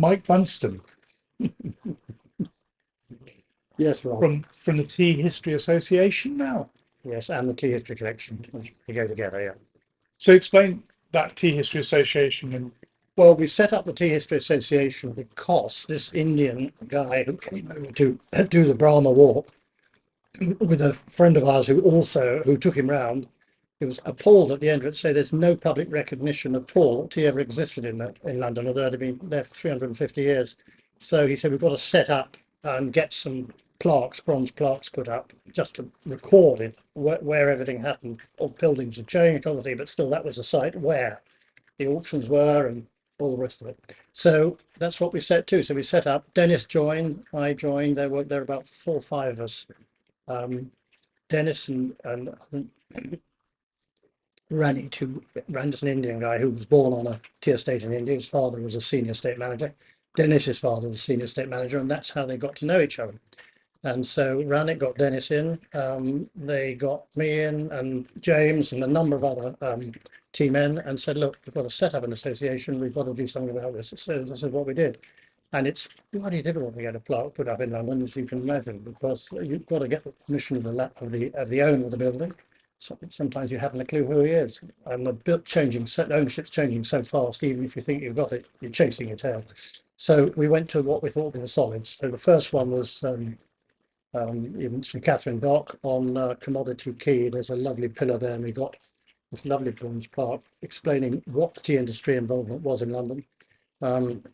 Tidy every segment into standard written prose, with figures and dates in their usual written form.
Mike Bunston Yes, Rob. from the Tea History Association now. Yes, and the tea history collection. We go together, yeah. So explain that Tea History Association and Well, we set up the Tea History Association because this Indian guy who came over to do the Brahma walk with a friend of ours who took him round, he was appalled at the end of it, say there's no public recognition at all that tea ever existed in London, although it had been there for 350 years. So he said we've got to set up and get some plaques, bronze plaques put up, just to record it where everything happened. All buildings have changed, obviously, but still that was the site where the auctions were and all the rest of it. So that's what we set to. So we set up. Dennis joined. I joined. There were about 4 or 5 of us. Dennis and Rani, Randy's an Indian guy who was born on a tea estate in India. His father was a senior estate manager. Dennis's father was a senior estate manager, and that's how they got to know each other. And so Rannick got Dennis in, they got me in and James and a number of other team men and said, look, we've got to set up an association, we've got to do something about this. So this is what we did. And it's bloody difficult to get a plaque put up in London, as you can imagine, because you've got to get the permission of the owner of the building. So sometimes you haven't a clue who he is. And the ownership's changing so fast, even if you think you've got it, you're chasing your tail. So we went to what we thought were the solids. So the first one was even St Catherine Dock on Commodity Quay. There's a lovely pillar there, and we got this lovely bronze plaque explaining what the tea industry involvement was in London.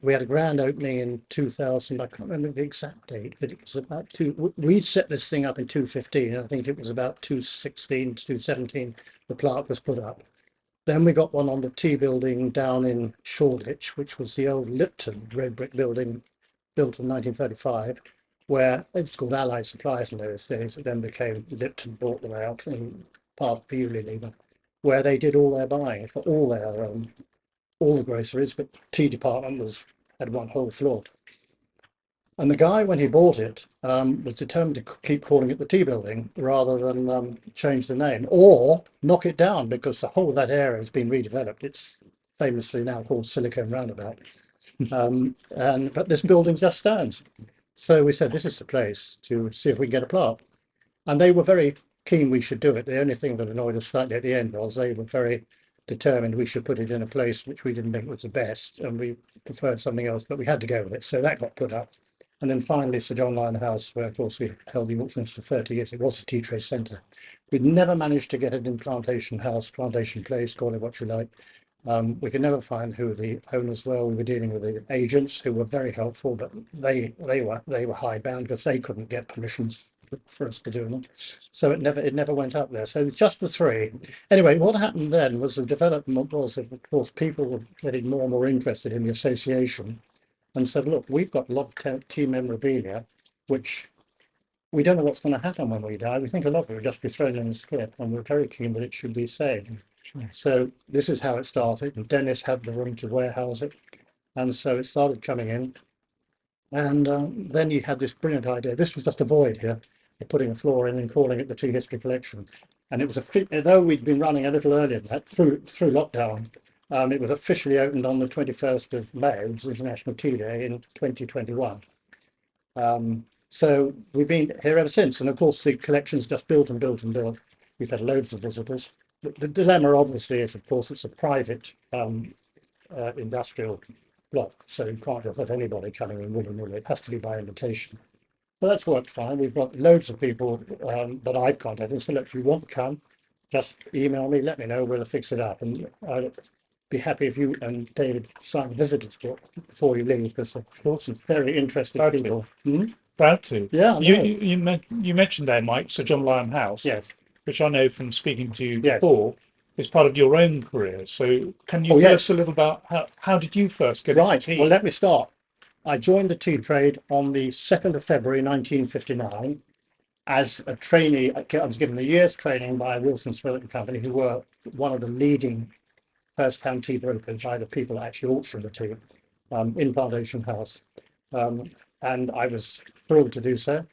We had a grand opening in 2000. I can't remember the exact date, but it was about we set this thing up in 2015. I think it was about 2016, 2017. The plaque was put up. Then we got one on the tea building down in Shoreditch, which was the old Lipton red brick building built in 1935, where it was called Allied Supplies in those days. It then became Lipton, bought them out and part of Unilever, where they did all their buying for all the groceries, but the tea department had one whole floor. And the guy, when he bought it, was determined to keep calling it the tea building rather than change the name or knock it down, because the whole of that area has been redeveloped. It's famously now called Silicon Roundabout. But this building just stands. So we said, this is the place to see if we can get a plaque. And they were very keen we should do it. The only thing that annoyed us slightly at the end was they were very determined we should put it in a place which we didn't think was the best, and we preferred something else, but we had to go with it. So that got put up. And then finally, Sir John Lyon House, where of course we held the auctions for 30 years. It was a tea trade centre. We'd never managed to get it in Plantation House, Plantation Place, call it what you like. We could never find who the owners were. We were dealing with the agents who were very helpful, but they were hidebound because they couldn't get permissions for us to do them. So it never went up there. So it's just the three. Anyway, what happened then was the development was, of course, people were getting more and more interested in the association and said, look, we've got a lot of tea memorabilia, which we don't know what's going to happen when we die. We think a lot of it will just be thrown in the skip, and we're very keen that it should be saved. Sure. So this is how it started. And Dennis had the room to warehouse it. And so it started coming in. And then he had this brilliant idea. This was just a void here, putting a floor in and calling it the Tea History Collection. And it was though we'd been running a little earlier than that through lockdown, it was officially opened on the 21st of May, which was International Tea Day in 2021. So we've been here ever since. And of course, the collection's just built and built and built. We've had loads of visitors. The dilemma, obviously, is, of course, it's a private industrial block. So you can't just have anybody coming in willy-nilly. It has to be by invitation. But that's worked fine. We've got loads of people that I've contacted. So look, if you want to come, just email me, let me know, we'll fix it up. And I'd be happy if you and David sign the visitors book before you leave, because of course it's very interesting people. Proud to. Yeah, you mentioned there, Mike, Sir John Lyon House, yes, which I know from speaking to you yes. before is part of your own career. So can you tell us a little about how did you first get into tea? Well, let me start. I joined the tea trade on the 2nd of February 1959 as a trainee. I was given a year's training by Wilson Spirit Company, who were one of the leading first-hand tea brokers, by the people that actually auctioned the tea in Plantation House. And I was thrilled to do so,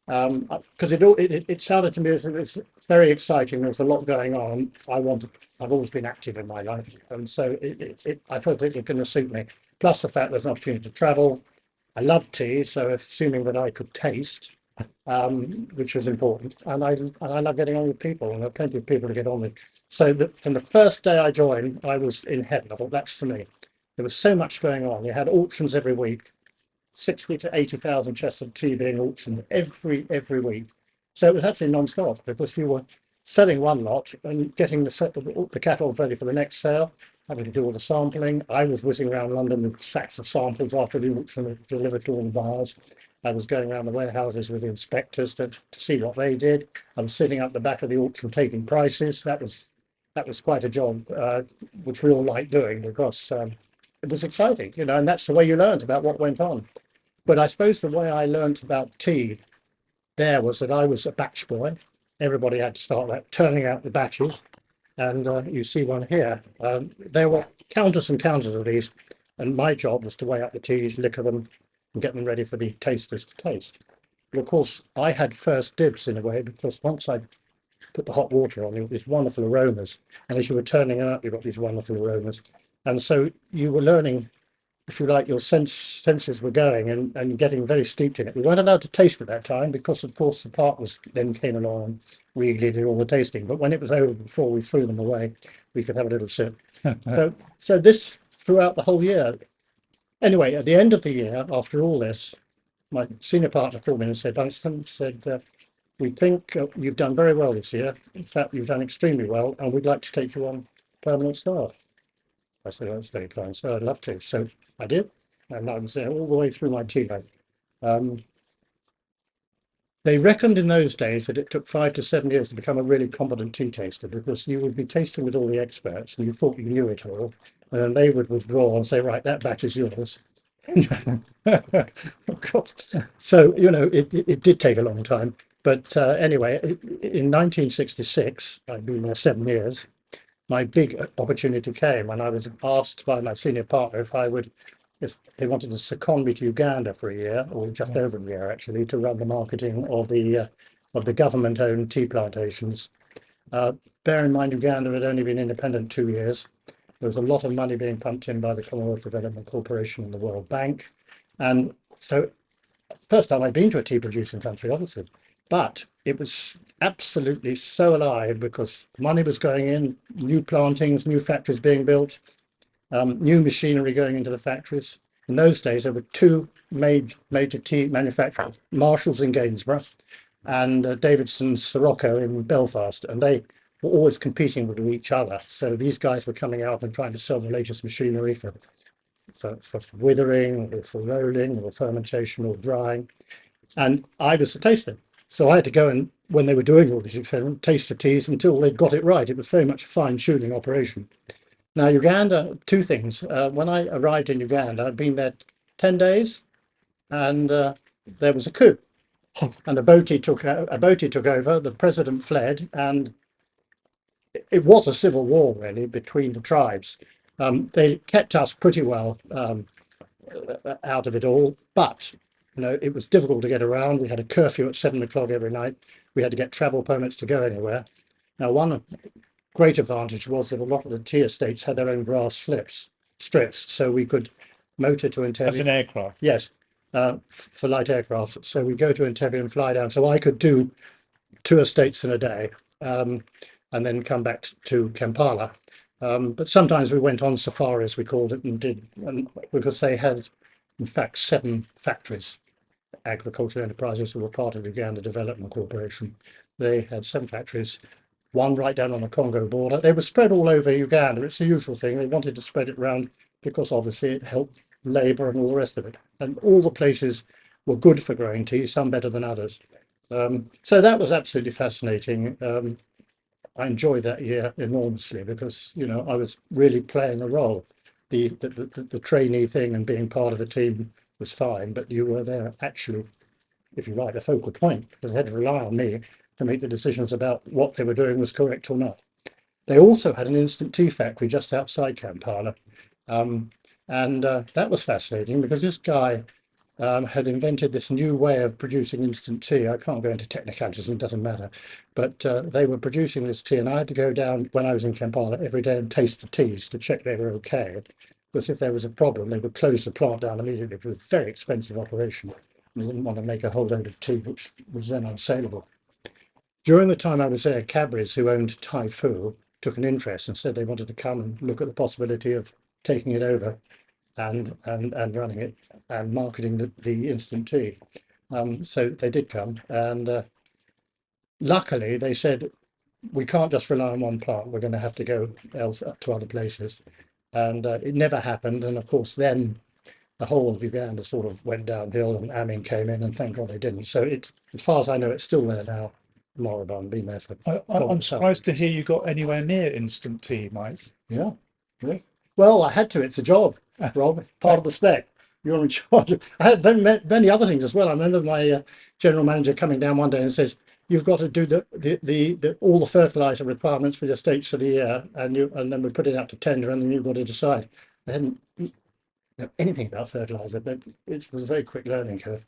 because it sounded to me as if it's very exciting. There's a lot going on. I've always been active in my life, and so I thought it was going to suit me. plus the fact there's an opportunity to travel. I love tea, so assuming that I could taste, which was important, and I love getting on with people, and there are plenty of people to get on with. So that from the first day I joined, I was in heaven. I thought that's for me. There was so much going on. You had auctions every week, 60 to 80,000 chests of tea being auctioned every week. So it was actually non-stop because you were selling one lot and getting the catalogue ready for the next sale, having to do all the sampling. I was whizzing around London with sacks of samples after the auction delivered to all the buyers. I was going around the warehouses with the inspectors to see what they did. I was sitting up the back of the auction taking prices. That was quite a job, which we all liked doing because it was exciting, and that's the way you learned about what went on. But I suppose the way I learnt about tea there was that I was a batch boy. Everybody had to start that, turning out the batches. And you see one here. There were counters and counters of these. And my job was to weigh up the teas, liquor them, and get them ready for the tasters to taste. But of course, I had first dibs in a way, because once I put the hot water on, you got these wonderful aromas. And as you were turning out, you got these wonderful aromas. And so you were learning, if you like, your senses were going and getting very steeped in it. We weren't allowed to taste at that time because, of course, the partners then came along and really did all the tasting. But when it was over, before we threw them away, we could have a little sip. So this throughout the whole year. Anyway, at the end of the year, after all this, my senior partner called me and said, Bunston, we think you've done very well this year. In fact, you've done extremely well, and we'd like to take you on permanent staff. I said, that's very kind, so I'd love to. So I did, and I was there all the way through my tea bag. They reckoned in those days that it took 5 to 7 years to become a really competent tea taster, because you would be tasting with all the experts and you thought you knew it all, and then they would withdraw and say, right, that batch is yours. Oh, God. So, it did take a long time. But anyway, in 1966, I'd been there 7 years, my big opportunity came when I was asked by my senior partner if they wanted to second me to Uganda for a year, or just over a year actually, to run the marketing of the government-owned tea plantations. Bear in mind, Uganda had only been independent 2 years. There was a lot of money being pumped in by the Commonwealth Development Corporation and the World Bank. And so, first time I'd been to a tea producing country, obviously, but it was absolutely so alive because money was going in, new plantings, new factories being built, new machinery going into the factories. In those days, there were two major tea manufacturers, Marshall's in Gainsborough and Davidson's Sirocco in Belfast, and they were always competing with each other. So these guys were coming out and trying to sell the latest machinery for withering, or for rolling, or fermentation, or drying. And I was the taster. So I had to go and, when they were doing all these experiments, taste the teas until they'd got it right. It was very much a fine-tuning operation. Now, Uganda, two things. When I arrived in Uganda, I'd been there 10 days, and there was a coup. And Obote took over, the president fled, and it was a civil war, really, between the tribes. They kept us pretty well out of it all, but it was difficult to get around. We had a curfew at 7 o'clock every night. We had to get travel permits to go anywhere. Now, one great advantage was that a lot of the tea estates had their own grass strips, so we could motor to Entebbe. As an aircraft? Yes, for light aircraft. So we go to Entebbe and fly down. So I could do 2 estates in a day, and then come back to Kampala. But sometimes we went on safaris, we called it, because they had, in fact, 7 factories, agricultural enterprises who were part of the Uganda Development Corporation. They had 7 factories, one right down on the Congo border. They were spread all over Uganda. It's the usual thing. They wanted to spread it around because obviously it helped labour and all the rest of it. And all the places were good for growing tea, some better than others. So that was absolutely fascinating. I enjoyed that year enormously because, I was really playing a role. The trainee thing and being part of a team was fine, but you were there actually, if you like, a focal point, because they had to rely on me to make the decisions about what they were doing was correct or not. They also had an instant tea factory just outside Kampala. And that was fascinating because this guy had invented this new way of producing instant tea. I can't go into technicalities, it doesn't matter. But they were producing this tea, and I had to go down when I was in Kampala every day and taste the teas to check they were okay. because if there was a problem, they would close the plant down immediately. It was a very expensive operation. They didn't want to make a whole load of tea, which was then unsaleable. During the time I was there, Cadbury's, who owned Thai Fu, took an interest and said they wanted to come and look at the possibility of taking it over and running it and marketing the instant tea. So they did come, and luckily they said, we can't just rely on one plant, we're going to have to go else to other places. And it never happened. And of course, then the whole of Uganda sort of went downhill, and Amin came in, and thank God they didn't. So it, as far as I know, it's still there now. Moribund, been there for. I'm surprised to hear you got anywhere near instant tea, Mike. Yeah, yeah. Well, I had to. It's a job, Rob. Part of the spec. You're in charge. I had many other things as well. I remember my general manager coming down one day and says, "You've got to do the all the fertilizer requirements for the estates for the year, and then we put it out to tender, and then you've got to decide." I hadn't know anything about fertilizer, but it was a very quick learning curve.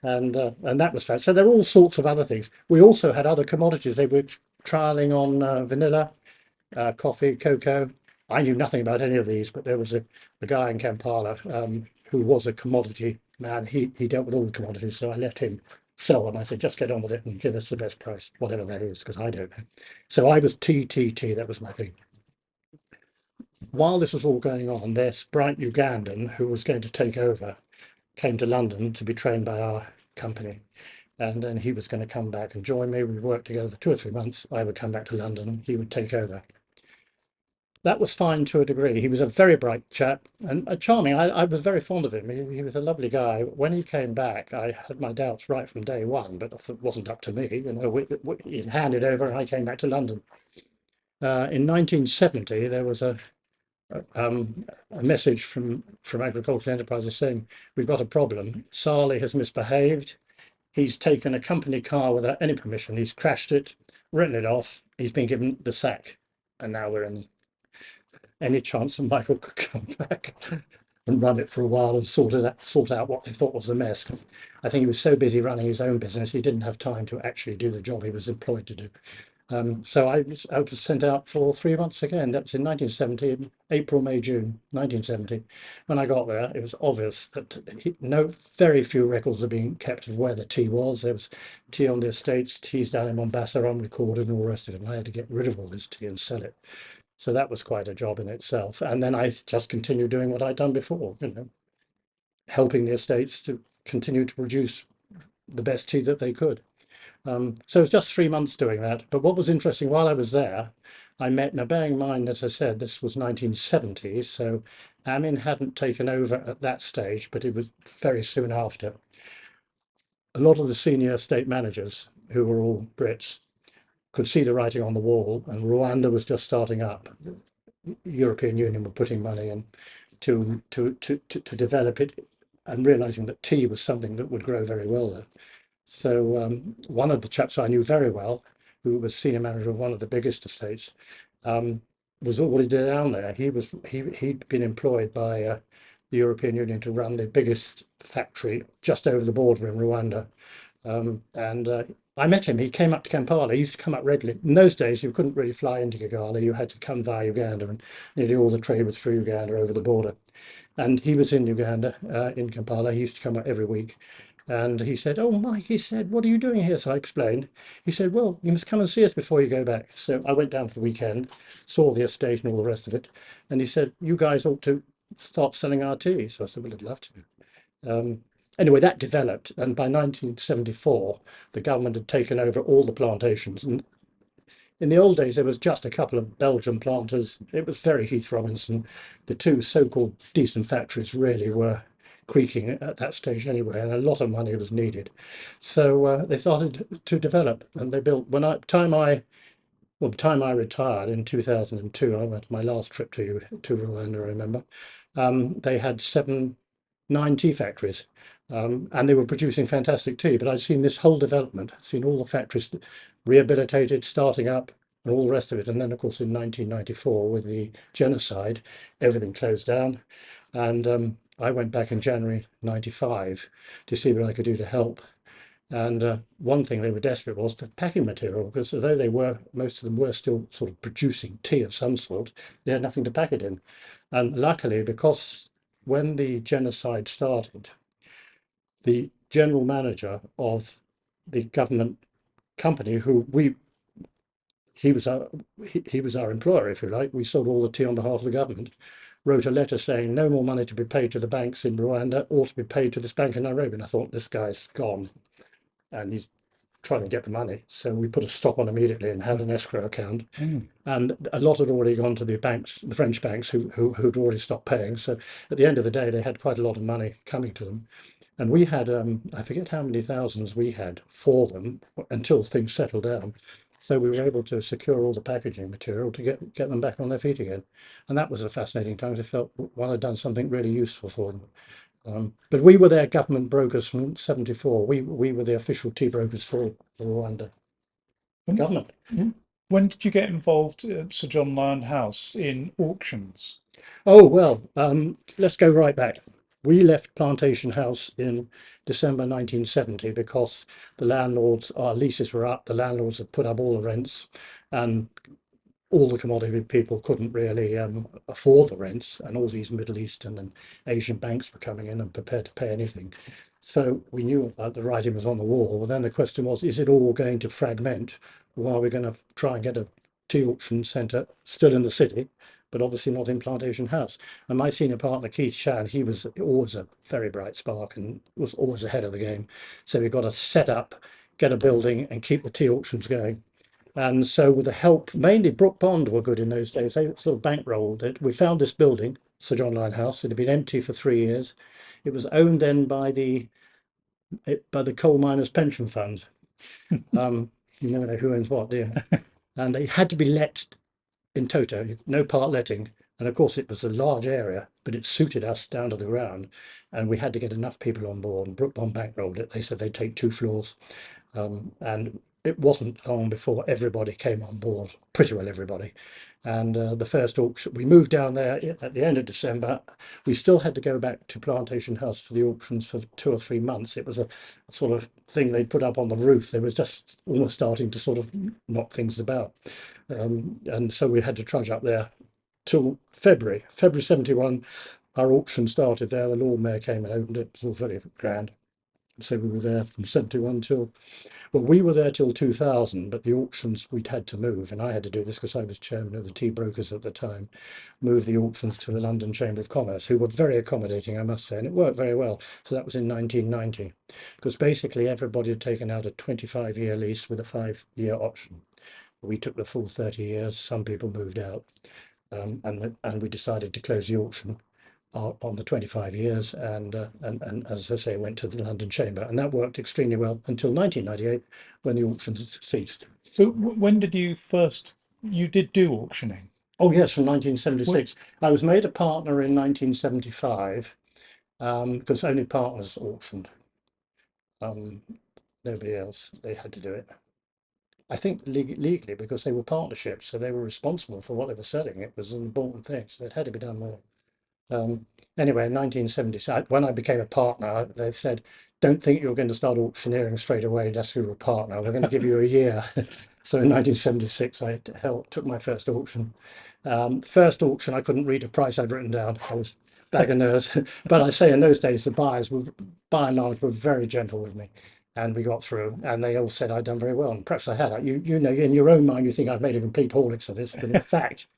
And that was fun. So there are all sorts of other things. We also had other commodities. They were trialing on vanilla, coffee, cocoa. I knew nothing about any of these, but there was a guy in Kampala who was a commodity man. He dealt with all the commodities, so I let him sell them. I said, just get on with it and give us the best price, whatever that is, because I don't know. So I was tea. That was my thing. While this was all going on, this bright Ugandan who was going to take over came to London to be trained by our company. And then he was going to come back and join me. We worked together for 2 or 3 months. I would come back to London. He would take over. That was fine to a degree. He was a very bright chap and a charming. I was very fond of him. He was a lovely guy. When he came back, I had my doubts right from day one, but it wasn't up to me. You know, he handed over and I came back to London. In 1970, there was a message from Agricultural Enterprises saying, we've got a problem. Sarli has misbehaved. He's taken a company car without any permission. He's crashed it, written it off. He's been given the sack. And now we're in any chance that Michael could come back and run it for a while and sort out what they thought was a mess. I think he was so busy running his own business, he didn't have time to actually do the job he was employed to do. So I was sent out for 3 months again. That was in 1970, April, May, June, 1970. When I got there, it was obvious that very few records are being kept of where the tea was. There was tea on the estates, teas down in Mombasa unrecorded and all the rest of it. And I had to get rid of all this tea and sell it. So that was quite a job in itself. And then I just continued doing what I'd done before, you know, helping the estates to continue to produce the best tea that they could. So it was just 3 months doing that. But what was interesting, while I was there, I met, now bearing in mind, as I said, this was 1970, so Amin hadn't taken over at that stage, but it was very soon after. A lot of the senior state managers, who were all Brits, could see the writing on the wall, and Rwanda was just starting up. The European Union were putting money in to develop it, and realizing that tea was something that would grow very well there. So one of the chaps I knew very well, who was senior manager of one of the biggest estates, was already down there. He'd been employed by the European Union to run the biggest factory just over the border in Rwanda. I met him. He came up to Kampala. He used to come up regularly. In those days, you couldn't really fly into Kigali. You had to come via Uganda, and nearly all the trade was through Uganda over the border. And he was in Uganda, in Kampala. He used to come up every week. And he said, "Oh, Mike," he said, "what are you doing here?" So I explained. He said, "Well, you must come and see us before you go back." So I went down for the weekend, saw the estate and all the rest of it. And he said, "You guys ought to start selling our tea." So I said, "Well, I'd love to." Anyway, that developed. And by 1974, the government had taken over all the plantations. And in the old days, there was just a couple of Belgian planters. It was very Heath Robinson. The two so-called decent factories really were creaking at that stage anyway, and a lot of money was needed. So they started to develop, and they built. By the time I retired in 2002, I went my last trip to Rwanda, I remember. They had 9 tea factories, and they were producing fantastic tea. But I'd seen this whole development, seen all the factories rehabilitated, starting up, and all the rest of it. And then, of course, in 1994, with the genocide, everything closed down, and I went back in January '95 to see what I could do to help. And one thing they were desperate was for packing material, because although most of them were still sort of producing tea of some sort, they had nothing to pack it in. And luckily, because when the genocide started, the general manager of the government company, he was our employer, if you like. We sold all the tea on behalf of the government. Wrote a letter saying no more money to be paid to the banks in Rwanda or to be paid to this bank in Nairobi. And I thought, this guy's gone and he's trying to get the money. So we put a stop on immediately and had an escrow account. And a lot had already gone to the banks, the French banks, who'd already stopped paying. So at the end of the day, they had quite a lot of money coming to them. And we had, I forget how many thousands we had for them until things settled down. So we were able to secure all the packaging material to get them back on their feet again. And that was a fascinating time. I felt one had done something really useful for them. But we were their government brokers from '74. We were the official tea brokers for the Rwanda And government. when did you get involved at Sir John Lyon House in auctions? Oh, well, let's go right back. We left Plantation House in December 1970 because the landlords, our leases were up, the landlords had put up all the rents, and all the commodity people couldn't really afford the rents, and all these Middle Eastern and Asian banks were coming in and prepared to pay anything. So we knew that the writing was on the wall. Well, then the question was, is it all going to fragment, or are we going to try and get a tea auction centre still in the city, but obviously not in Plantation House? And my senior partner, Keith Chan, he was always a very bright spark and was always ahead of the game. So we've got to set up, get a building and keep the tea auctions going. And so with the help, mainly Brook Bond were good in those days. They sort of bankrolled it. We found this building, Sir John Lyon House. It had been empty for 3 years. It was owned then by the Coal Miners Pension Fund. You never know who owns what, do you? And it had to be let in toto, no part letting. And of course, it was a large area, but it suited us down to the ground. And we had to get enough people on board. And Brook Bond bankrolled it. They said they'd take 2 floors. And it wasn't long before everybody came on board, pretty well everybody. And the first auction, we moved down there at the end of December. We still had to go back to Plantation House for the auctions for 2 or 3 months. It was a sort of thing they'd put up on the roof. They were just almost starting to sort of knock things about. And so we had to trudge up there till February 71. Our auction started there. The Lord Mayor came and opened it. It was all very grand. So we were there from 71 till, well, we were there till 2000, but the auctions we'd had to move, and I had to do this because I was chairman of the tea brokers at the time, move the auctions to the London Chamber of Commerce, who were very accommodating, I must say, and it worked very well. So that was in 1990, because basically everybody had taken out a 25-year lease with a 5-year option. We took the full 30 years, some people moved out, and we decided to close the auction on the 25 years, and as I say, went to the London Chamber, and that worked extremely well until 1998 when the auctions ceased. So when did you first, you did do auctioning? Oh yes, from 1976. I was made a partner in 1975 because only partners auctioned. Um, Nobody else. They had to do it. I think legally because they were partnerships, so they were responsible for what they were selling. It was an important thing, so it had to be done more. Um, anyway, in 1976, when I became a partner, they said, don't think you're going to start auctioneering straight away just you're a partner. We're going to give you a year. So in 1976, I took my first auction. First auction, I couldn't read a price I'd written down. I was a bag of nerves. But I say in those days, the buyers were, by and large, were very gentle with me. And we got through, and they all said I'd done very well. And perhaps I had. You know, in your own mind, you think I've made a complete horlicks of this, but in fact,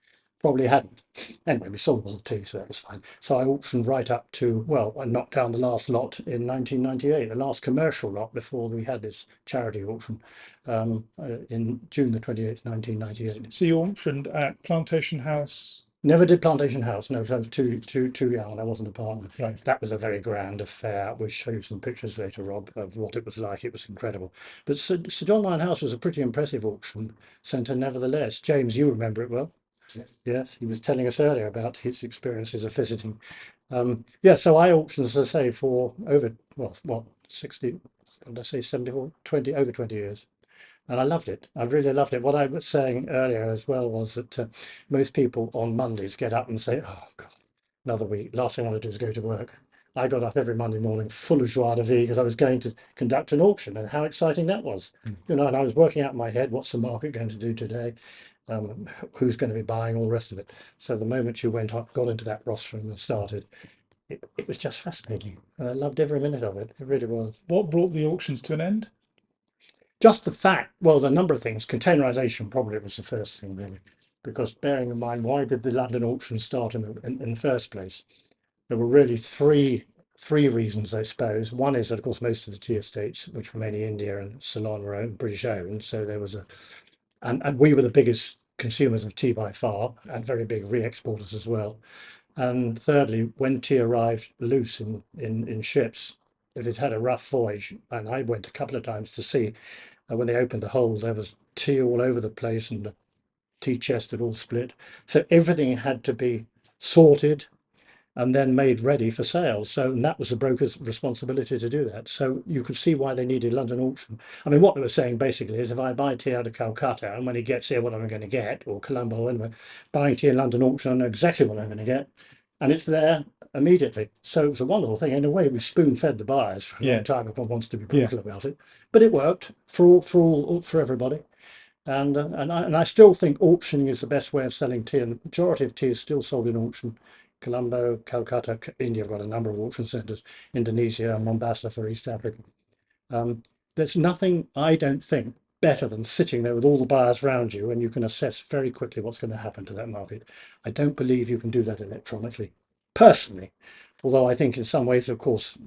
probably hadn't. Anyway, we sold all the tea, so that was fine. So I auctioned right up to, well, I knocked down the last lot in 1998, the last commercial lot before we had this charity auction in June the 28th, 1998. So you auctioned at Plantation House? Never did Plantation House. No, I was too young. I wasn't a partner. Right. That was a very grand affair. We'll show you some pictures later, Rob, of what it was like. It was incredible. But Sir John Lyon House was a pretty impressive auction centre, nevertheless. James, you remember it well. Yes, he was telling us earlier about his experiences of visiting. Yeah, so I auctioned, as I say, for over, well, what, 60, what did I say, 74, 20, over 20 years. And I loved it. I really loved it. What I was saying earlier as well was that most people on Mondays get up and say, oh, God, another week. Last thing I want to do is go to work. I got up every Monday morning full of joie de vivre because I was going to conduct an auction, and how exciting that was. You know, and I was working out in my head, what's the market going to do today? Who's going to be buying, all the rest of it. So the moment you went up, got into that rostrum and started, it was just fascinating. And I loved every minute of it. It really was. What brought the auctions to an end? Just the fact, well, the number of things, containerization probably was the first thing, really. Because bearing in mind, why did the London auction start in the first place? There were really three reasons, I suppose. One is that, of course, most of the tea estates, which were mainly India and Ceylon, were owned, British owned. So there was and we were the biggest consumers of tea by far, and very big re-exporters as well. And thirdly, when tea arrived loose in ships, if it had a rough voyage, and I went a couple of times to see, when they opened the hold, there was tea all over the place, and the tea chest had all split. So everything had to be sorted and then made ready for sale. So and that was the broker's responsibility to do that. So you could see why they needed London auction. I mean, what they were saying basically is if I buy tea out of Calcutta and when he gets here, what am I going to get? Or Colombo, and we're buying tea in London auction, I know exactly what I'm going to get. And it's there immediately. So it was a wonderful thing. In a way, we spoon fed the buyers for a long Yes. time if one wants to be Yeah. brutal about it. But it worked for everybody. And I still think auctioning is the best way of selling tea, and the majority of tea is still sold in auction. Colombo, Calcutta, India have got a number of auction centres, Indonesia, Mombasa for East Africa. Um, there's nothing, I don't think, better than sitting there with all the buyers around you and you can assess very quickly what's going to happen to that market. I don't believe you can do that electronically, personally. Although I think in some ways, of course,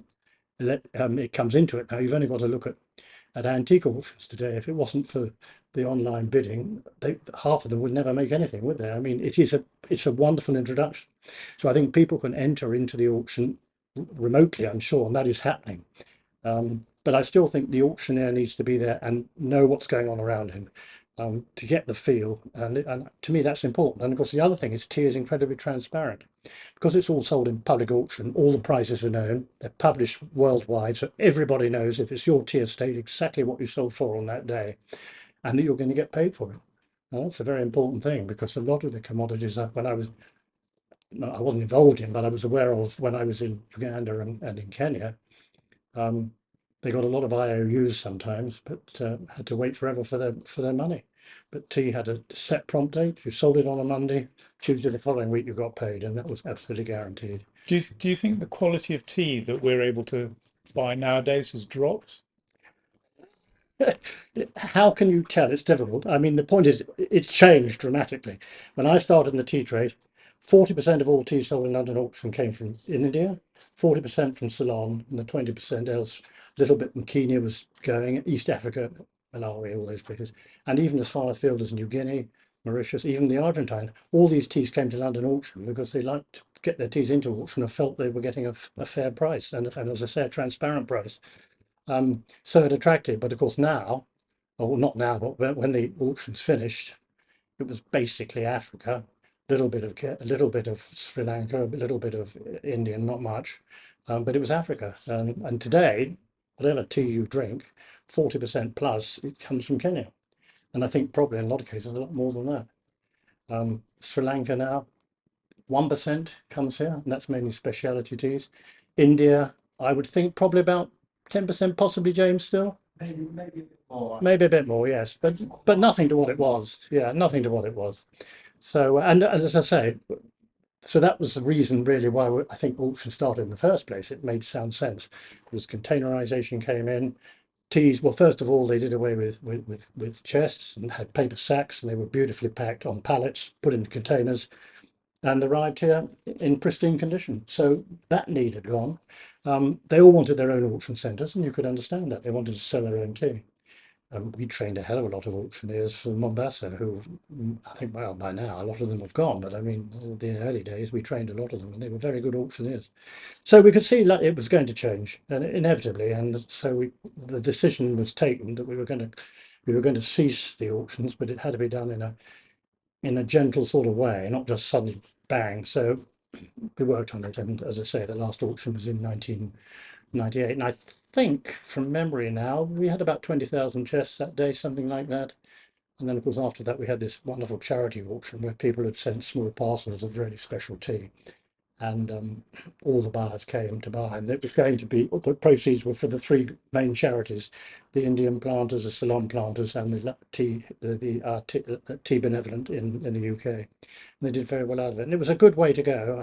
it comes into it now. You've only got to look at antique auctions today. If it wasn't for the online bidding, half of them would never make anything, would they? I mean, it's a wonderful introduction. So I think people can enter into the auction remotely, I'm sure, and that is happening. But I still think the auctioneer needs to be there and know what's going on around him, to get the feel. And to me, that's important. And of course, the other thing is tea is incredibly transparent. Because it's all sold in public auction, all the prices are known, they're published worldwide, so everybody knows if it's your tea estate exactly what you sold for on that day and that you're going to get paid for it. Now, that's a very important thing because a lot of the commodities that I wasn't involved in, but I was aware of when I was in Uganda and in Kenya. Um, they got a lot of IOUs sometimes, but had to wait forever for their money. But tea had a set prompt date. You sold it on a Monday, Tuesday the following week you got paid, and that was absolutely guaranteed. Do you think the quality of tea that we're able to buy nowadays has dropped? How can you tell? It's difficult. I mean, the point is, it's changed dramatically. When I started in the tea trade, 40% of all tea sold in London auction came from India, 40% from Ceylon, and the 20% else, a little bit from Kenya was going, East Africa, Malawi, all those places, and even as far afield as New Guinea, Mauritius, even the Argentine. All these teas came to London auction because they liked to get their teas into auction and felt they were getting a fair price and as I say, a transparent price. So it attracted, but of course now, or not now, but when the auction's finished, it was basically Africa, a little bit of Sri Lanka, a little bit of India, not much, but it was Africa. And today, whatever tea you drink, 40% plus, it comes from Kenya. And I think probably in a lot of cases, a lot more than that. Sri Lanka now, 1% comes here, and that's mainly specialty teas. India, I would think probably about 10%, possibly, James, still. Maybe a bit more. Maybe a bit more, yes, but nothing to what it was. Yeah, nothing to what it was. So, and as I say, so that was the reason really why I think auction started in the first place. It made sound sense because containerization came in. Teas, well, first of all, they did away with chests and had paper sacks, and they were beautifully packed on pallets, put in containers, and arrived here in pristine condition. So that need had gone. They all wanted their own auction centres, and you could understand that. They wanted to sell their own tea. We trained a hell of a lot of auctioneers from Mombasa who, I think, well, by now, a lot of them have gone, but I mean, in the early days, we trained a lot of them and they were very good auctioneers. So we could see that it was going to change, and inevitably, and so the decision was taken that we were going to cease the auctions, but it had to be done in a gentle sort of way, not just suddenly bang. So we worked on it, and as I say, the last auction was in 1998, and I think from memory now we had about 20,000 chests that day, something like that. And then of course after that we had this wonderful charity auction where people had sent small parcels of really special tea, and all the buyers came to buy, and it was going to be, the proceeds were for the three main charities: the Indian planters, the Ceylon planters, and the tea benevolent in the UK. And they did very well out of it, and it was a good way to go.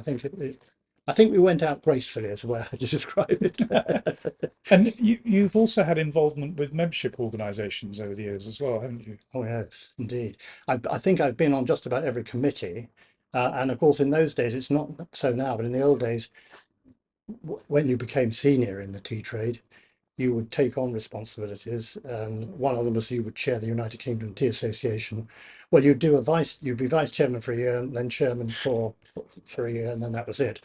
I think we went out gracefully, is the way I describe it. And you've also had involvement with membership organisations over the years as well, haven't you? Oh yes, indeed. I think I've been on just about every committee, and of course in those days it's not so now, but in the old days, when you became senior in the tea trade, you would take on responsibilities, and one of them was you would chair the United Kingdom Tea Association. Well, you'd be vice chairman for a year, and then chairman for a year, and then that was it.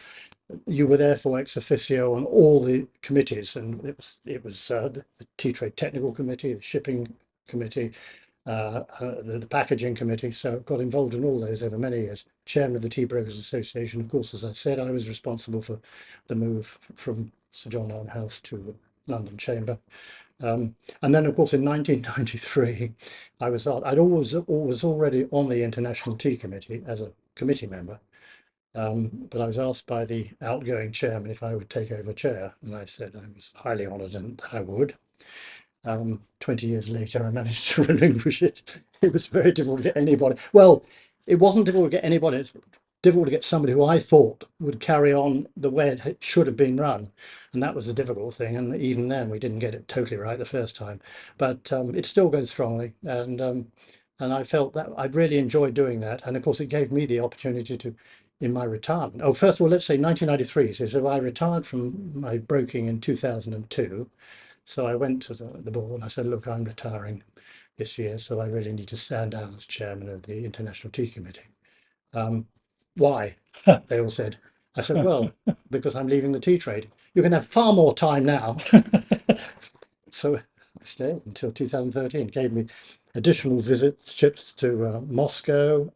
You were therefore ex officio on all the committees, and it was the Tea Trade Technical Committee, the Shipping Committee, the Packaging Committee. So got involved in all those over many years. Chairman of the Tea Brokers Association. Of course, as I said, I was responsible for the move from Sir John Owen House to the London Chamber. And then, of course, in 1993, I'd always already on the International Tea Committee as a committee member. But I was asked by the outgoing chairman if I would take over chair, and I said I was highly honoured and that I would. 20 years later, I managed to relinquish it. It was very difficult to get anybody. Well, it wasn't difficult to get anybody. It's difficult to get somebody who I thought would carry on the way it should have been run. And that was the difficult thing. And even then, we didn't get it totally right the first time. But it still goes strongly. And I felt that I really enjoyed doing that. And of course, it gave me the opportunity to, in my retirement. Oh, first of all, let's say 1993. So I retired from my broking in 2002. So I went to the board and I said, look, I'm retiring this year, so I really need to stand down as chairman of the International Tea Committee. Why? They all said. I said, well, because I'm leaving the tea trade. You can have far more time now. So I stayed until 2013. It gave me additional visits, trips to Moscow,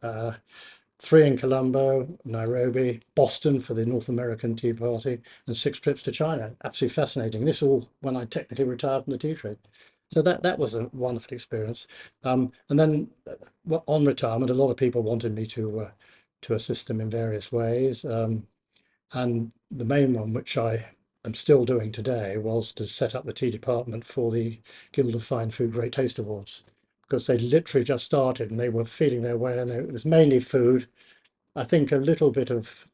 3 in Colombo, Nairobi, Boston for the North American Tea Party, and 6 trips to China. Absolutely fascinating. This all when I technically retired from the tea trade. So that was a wonderful experience. And then on retirement, a lot of people wanted me to assist them in various ways. And the main one, which I am still doing today, was to set up the tea department for the Guild of Fine Food Great Taste Awards, because they literally just started and they were feeling their way, and it was mainly food. I think a little bit of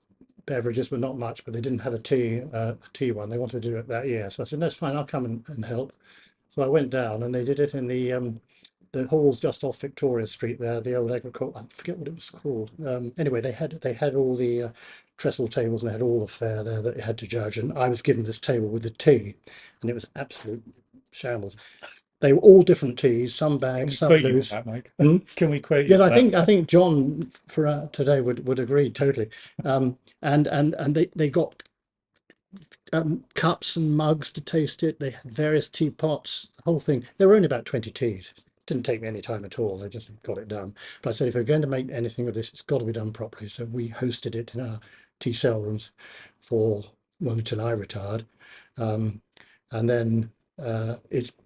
beverages, but not much. But they didn't have a tea one. They wanted to do it that year, so I said, "That's fine. I'll come and help." So I went down, and they did it in the halls just off Victoria Street there, the old agriculture. I forget what it was called. Anyway, they had all the trestle tables, and they had all the fare there that you had to judge. And I was given this table with the tea, and it was absolute shambles. They were all different teas, some bags, some Quote you on loose. that, Mike? Hmm? Can we quote you Yes, on that? I think John for today would agree totally. And they got cups and mugs to taste it. They had various teapots, the whole thing. There were only about 20 teas. Didn't take me any time at all. They just got it done. But I said, if we're going to make anything of this, it's got to be done properly. So we hosted it in our tea cell rooms for well until I retired. And then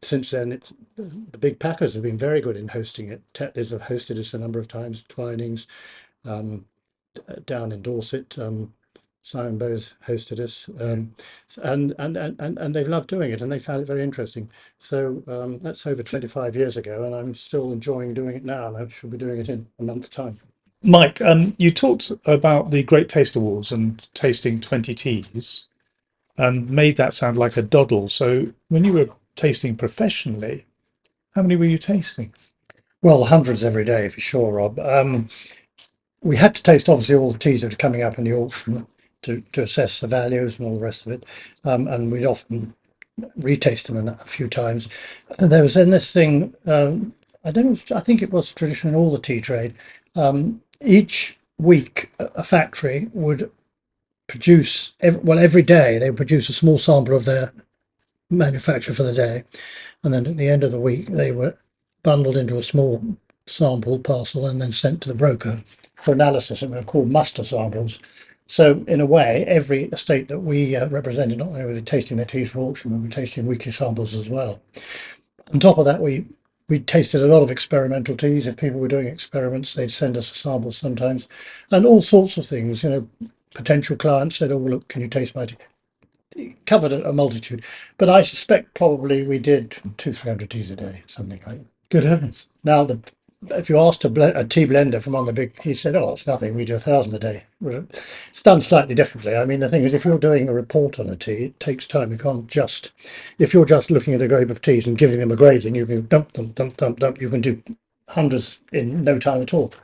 since then the big packers have been very good in hosting it. Tetley's have hosted us a number of times. Twinings down in Dorset. Simon Bowes hosted us, and they've loved doing it, and they found it very interesting. So that's over 25 years ago, and I'm still enjoying doing it now, and I shall be doing it in a month's time. Mike, you talked about the Great Taste Awards and tasting 20 teas and made that sound like a doddle. So when you were tasting professionally, how many were you tasting? Well, hundreds every day for sure, Rob. We had to taste obviously all the teas that are coming up in the auction to assess the values and all the rest of it, and we'd often retaste them a few times. And there was then this thing. I don't know. I think it was tradition in all the tea trade. Each week, a factory would produce. Every day they would produce a small sample of their manufacture for the day, and then at the end of the week they were bundled into a small sample parcel and then sent to the broker for analysis, and they're called muster samples. So in a way, every estate that we represented, not only were they tasting their teas for auction, we were tasting weekly samples as well. On top of that, we tasted a lot of experimental teas. If people were doing experiments, they'd send us a sample sometimes, and all sorts of things. potential clients said, "Oh, look, can you taste my tea?" It covered a multitude, but I suspect probably we did 200-300 teas a day, something like that. Good heavens. Now, if you asked a tea blender from one of the big, he said, "Oh, it's nothing. We do 1,000 a day." Well, it's done slightly differently. I mean, the thing is, if you're doing a report on a tea, it takes time. You can't just, if you're just looking at a grape of teas and giving them a grading, you can dump, dump, dump, dump, dump. You can do hundreds in no time at all.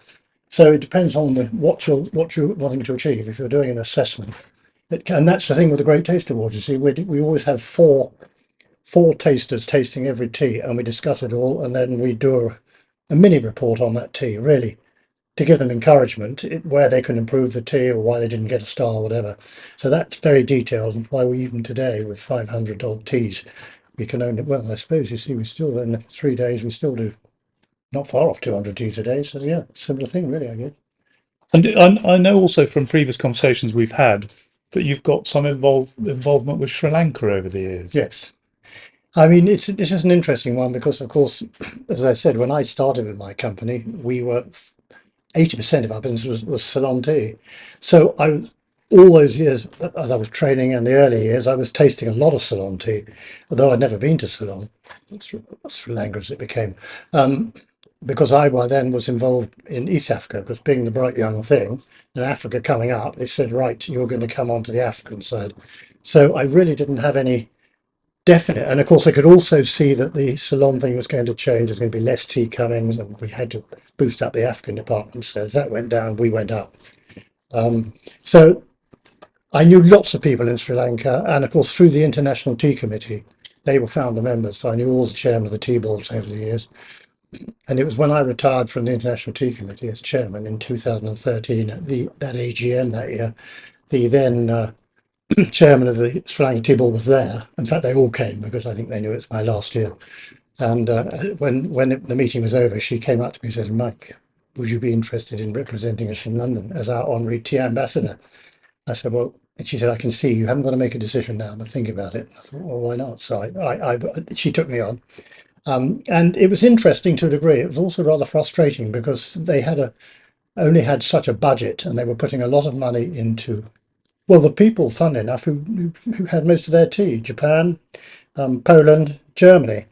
So it depends on what you're wanting to achieve. If you're doing an assessment, and that's the thing with the Great Taste Awards. You see, we always have four tasters tasting every tea, and we discuss it all, and then we do a mini report on that tea, really, to give them encouragement where they can improve the tea or why they didn't get a star or whatever. So that's very detailed, and why we even today, with 500 odd teas, we can only, well, I suppose you see, we still in 3 days we still do not far off 200 teas a day. So yeah, similar thing, really, I guess. And I know also from previous conversations we've had that you've got some involvement with Sri Lanka over the years. Yes. I mean, this is an interesting one because, of course, as I said, when I started with my company, we were 80% of our business was Ceylon tea. So all those years, as I was training in the early years, I was tasting a lot of Ceylon tea, although I'd never been to Ceylon, Sri Lanka as it became, because I by then was involved in East Africa, because being the bright young thing, and Africa coming up, they said, right, you're going to come onto the African side. So I really didn't have any definite, and of course, I could also see that the Ceylon thing was going to change. There's going to be less tea coming, and we had to boost up the African department. So as that went down, we went up. So I knew lots of people in Sri Lanka, and of course, through the International Tea Committee, they were founder members. So I knew all the chairmen of the tea boards over the years. And it was when I retired from the International Tea Committee as chairman in 2013 at that AGM that year. The then chairman of the Sri Lankan Tea Board was there. In fact, they all came because I think they knew it's my last year. And when the meeting was over, she came up to me and said, "Mike, would you be interested in representing us in London as our honorary tea ambassador?" I said, "Well," and she said, "I can see you haven't got to make a decision now, but think about it." I thought, "Well, why not?" So she took me on. And it was interesting to a degree. It was also rather frustrating because they only had such a budget, and they were putting a lot of money into, well, the people, fun enough, who had most of their tea: Japan, Poland, Germany.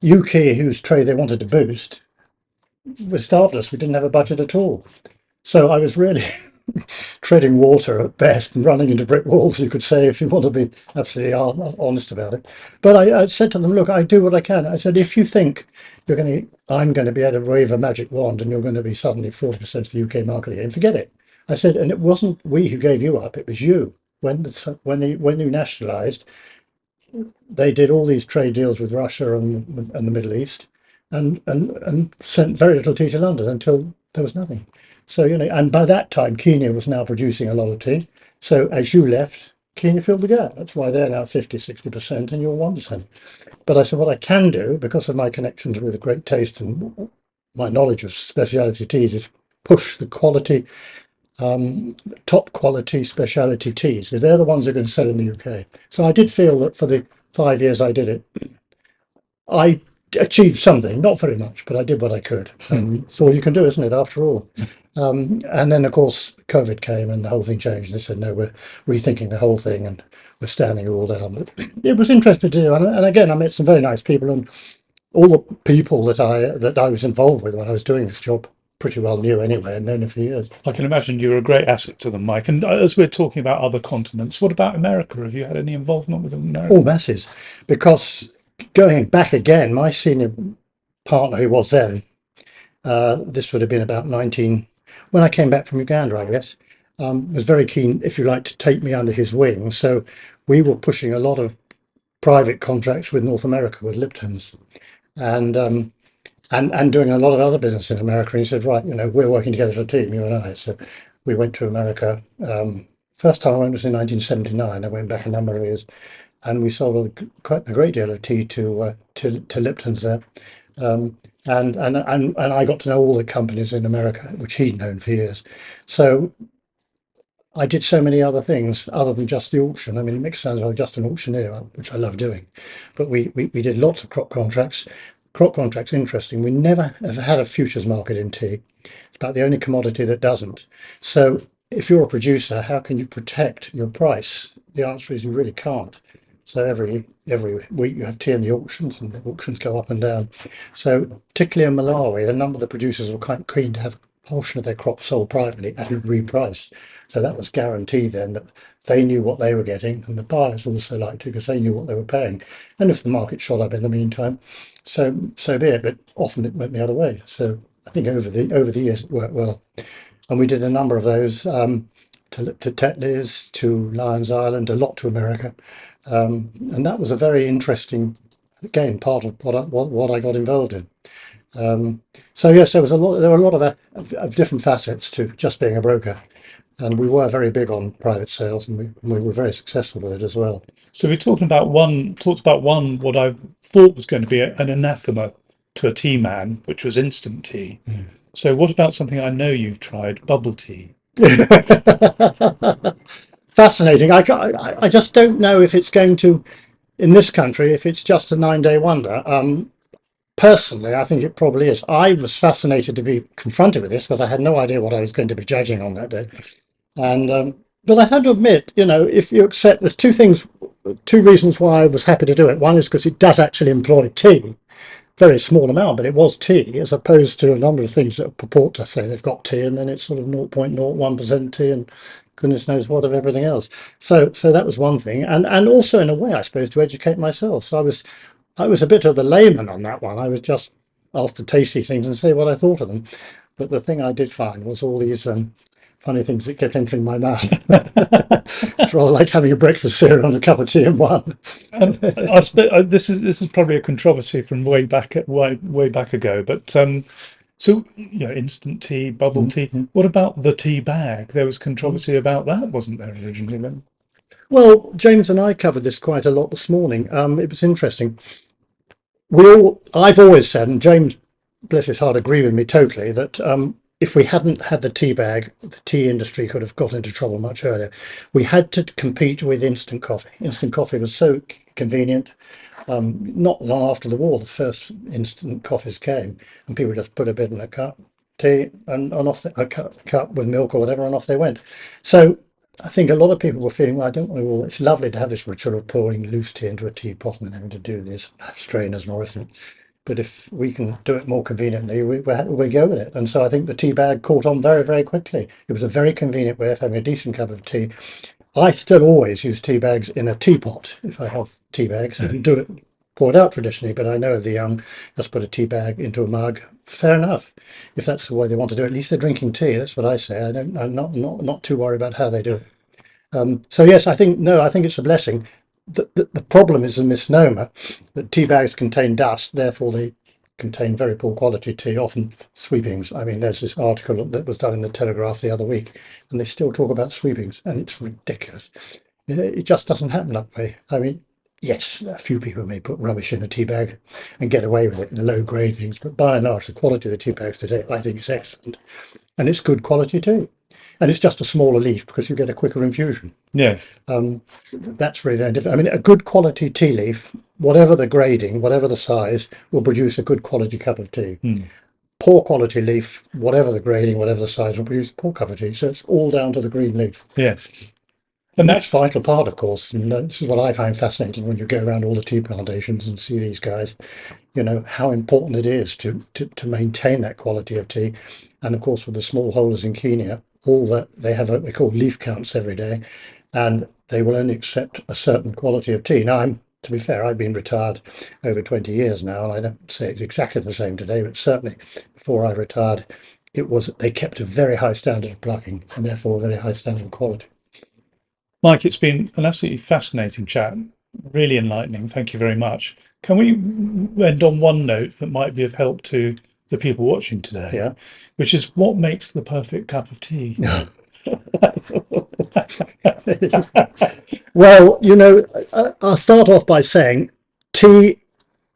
UK, whose trade they wanted to boost, was starved us. We didn't have a budget at all. So I was really treading water at best and running into brick walls, you could say, if you want to be absolutely honest about it. But I said to them, "Look, I do what I can." I said, "If you think I'm going to be able to wave a magic wand and you're going to be suddenly 40% of the UK market again, forget it." I said, "And it wasn't we who gave you up; it was you. When you nationalised, they did all these trade deals with Russia and the Middle East, and sent very little tea to London until there was nothing. So and by that time, Kenya was now producing a lot of tea. So as you left, Kenya filled the gap. That's why they're now 50-60%, and you're 1%. But I said, what I can do, because of my connections with Great Taste and my knowledge of specialty teas, is push the quality, top quality specialty teas, because they're the ones that are going to sell in the UK. So I did feel that for the 5 years I did it, I achieved something, not very much, but I did what I could. It's all you can do, isn't it, after all? And then, of course, COVID came and the whole thing changed. They said, "No, we're rethinking the whole thing and we're standing it all down." But it was interesting to do. And again, I met some very nice people, and all the people that I was involved with when I was doing this job pretty well knew anyway, and known for years. I can imagine you're a great asset to them, Mike. And as we're talking about other continents, what about America? Have you had any involvement with America? All masses, because going back again, my senior partner, who was then, this would have been about 19, when I came back from Uganda, I guess, was very keen, if you like, to take me under his wing. So we were pushing a lot of private contracts with North America, with Lipton's, and doing a lot of other business in America. And he said, "Right, we're working together as a team, you and I." So we went to America. First time I went was in 1979. I went back a number of years, and we sold quite a great deal of tea to Lipton's there. And I got to know all the companies in America, which he'd known for years. So I did so many other things other than just the auction. I mean, it makes sense. I was just an auctioneer, which I love doing. But we did lots of crop contracts. Crop contracts, interesting. We never have had a futures market in tea. It's about the only commodity that doesn't. So if you're a producer, how can you protect your price? The answer is you really can't. So every week you have tea in the auctions, and the auctions go up and down. So particularly in Malawi, a number of the producers were quite keen to have a portion of their crop sold privately and repriced. So that was guaranteed then that they knew what they were getting, and the buyers also liked it because they knew what they were paying. And if the market shot up in the meantime, so be it. But often it went the other way. So I think over the years it worked well, and we did a number of those to Tetley's, to Lyons Island, a lot to America, and that was a very interesting, again, part of what I got involved in. So yes, there were a lot of different facets to just being a broker, and we were very big on private sales, and we were very successful with it as well. So we talked about one what I thought was going to be an anathema to a tea man, which was instant tea. So what about something I know you've tried, bubble tea? Fascinating. I just don't know if it's going to, in this country, if it's just a 9-day wonder. Personally, I think it probably is. I was fascinated to be confronted with this because I had no idea what I was going to be judging on that day. And but I had to admit, if you accept, there's two reasons why I was happy to do it. One is because it does actually employ tea, very small amount, but it was tea, as opposed to a number of things that purport to say they've got tea and then it's sort of 0.01% tea and goodness knows what of everything else. So that was one thing, and also in a way, I suppose, to educate myself. So I was a bit of a layman on that one. I was just asked to taste these things and say what I thought of them. But the thing I did find was all these funny things that kept entering my mouth. It's rather like having a breakfast cereal and a cup of tea in one. And this is probably a controversy from way back ago, but so instant tea, bubble tea. Mhm. What about the tea bag? There was controversy about that, wasn't there, originally then? Well, James and I covered this quite a lot this morning. It was interesting. I've always said, and James, bless his heart, agreed with me totally, that if we hadn't had the tea bag, the tea industry could have got into trouble much earlier. We had to compete with instant coffee. Instant coffee was so convenient. Not long after the war, the first instant coffees came, and people just put a bit in a cup, tea, and off a cup with milk or whatever, and off they went. So I think a lot of people were feeling, well, I don't want to. Well, it's lovely to have this ritual of pouring loose tea into a teapot and having to do this, have strainers and all this. But if we can do it more conveniently, we go with it. And so I think the tea bag caught on very, very quickly. It was a very convenient way of having a decent cup of tea. I still always use tea bags in a teapot if I have tea bags. And do it, pour it out traditionally, but I know the young just put a tea bag into a mug. Fair enough. If that's the way they want to do it, at least they're drinking tea. That's what I say. I'm not too worried about how they do it. So yes, I think no, I think it's a blessing. The problem is a misnomer that tea bags contain dust, therefore they contain very poor quality tea, often sweepings. I mean, there's this article that was done in the Telegraph the other week, and they still talk about sweepings, and it's ridiculous. It just doesn't happen that way. I mean, yes, a few people may put rubbish in a tea bag and get away with it, the low grade things, but by and large, the quality of the tea bags today, I think, is excellent, and it's good quality tea. And it's just a smaller leaf because you get a quicker infusion. Yes. That's really very different. I mean, a good quality tea leaf, whatever the grading, whatever the size, will produce a good quality cup of tea. Poor quality leaf, whatever the grading, whatever the size, will produce a poor cup of tea. So it's all down to the green leaf. Yes. And And that's that a vital part, of course. And this is what I find fascinating when you go around all the tea plantations and see these guys, how important it is to maintain that quality of tea. And of course, with the smallholders in Kenya, all that they have what they call leaf counts every day, and they will only accept a certain quality of tea. Now, to be fair, I've been retired over 20 years now, and I don't say it's exactly the same today, but certainly before I retired, they kept a very high standard of plucking and therefore a very high standard of quality. Mike, it's been an absolutely fascinating chat, really enlightening. Thank you very much. Can we end on one note that might be of help to the people watching today, Yeah. which is what makes the perfect cup of tea? Well, I'll start off by saying tea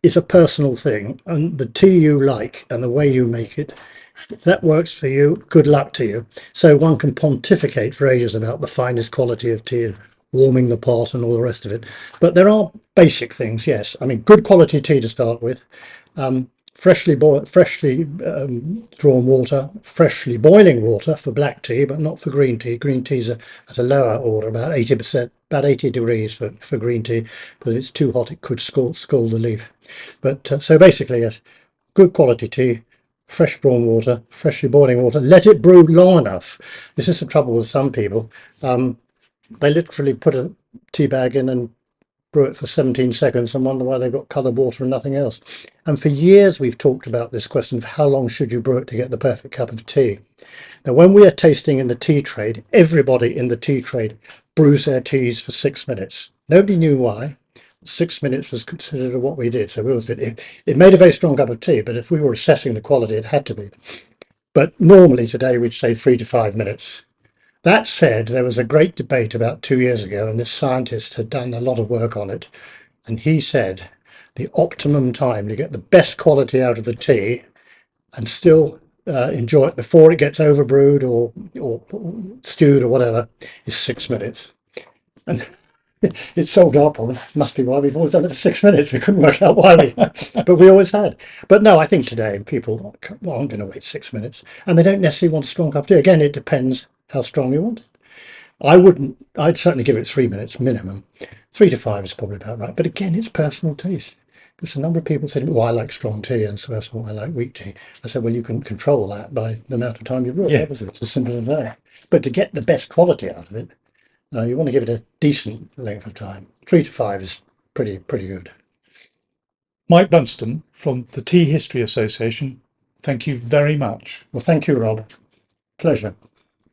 is a personal thing, and the tea you like and the way you make it, if that works for you, good luck to you. So one can pontificate for ages about the finest quality of tea and warming the pot and all the rest of it. But there are basic things, yes. I mean, good quality tea to start with. drawn water, freshly boiling water for black tea, but not for green tea. Green tea's at a lower order, about 80%, about 80 degrees for green tea, because if it's too hot, it could scald the leaf. But so basically, yes, good quality tea, fresh drawn water, freshly boiling water. Let it brew long enough. This is the trouble with some people. They literally put a tea bag in and brew it for 17 seconds and wonder why they've got coloured water and nothing else. And for years we've talked about this question of how long should you brew it to get the perfect cup of tea. Now when we are tasting in the tea trade, everybody in the tea trade brews their teas for 6 minutes. Nobody knew why. 6 minutes was considered what we did. So we always did it made a very strong cup of tea, but if we were assessing the quality, it had to be. But normally today we'd say 3 to 5 minutes. That said, there was a great debate about 2 years ago, and this scientist had done a lot of work on it. And he said the optimum time to get the best quality out of the tea and still enjoy it before it gets overbrewed or stewed or whatever is 6 minutes. And it solved our problem. Must be why we've always done it for 6 minutes. We couldn't work out why but we always had. But no, I think today people aren't going to wait 6 minutes, and they don't necessarily want a strong cup of tea. Again, it depends how strong you want it. I'd certainly give it 3 minutes minimum. 3 to 5 is probably about right. But again, it's personal taste. Because a number of people said, oh, I like strong tea, and so that's why I like weak tea. I said, well, you can control that by the amount of time you brew it. Yeah. It's as simple as that. But to get the best quality out of it, you want to give it a decent length of time. 3 to 5 is pretty good. Mike Bunston from the Tea History Association, thank you very much. Well, thank you, Rob. Pleasure.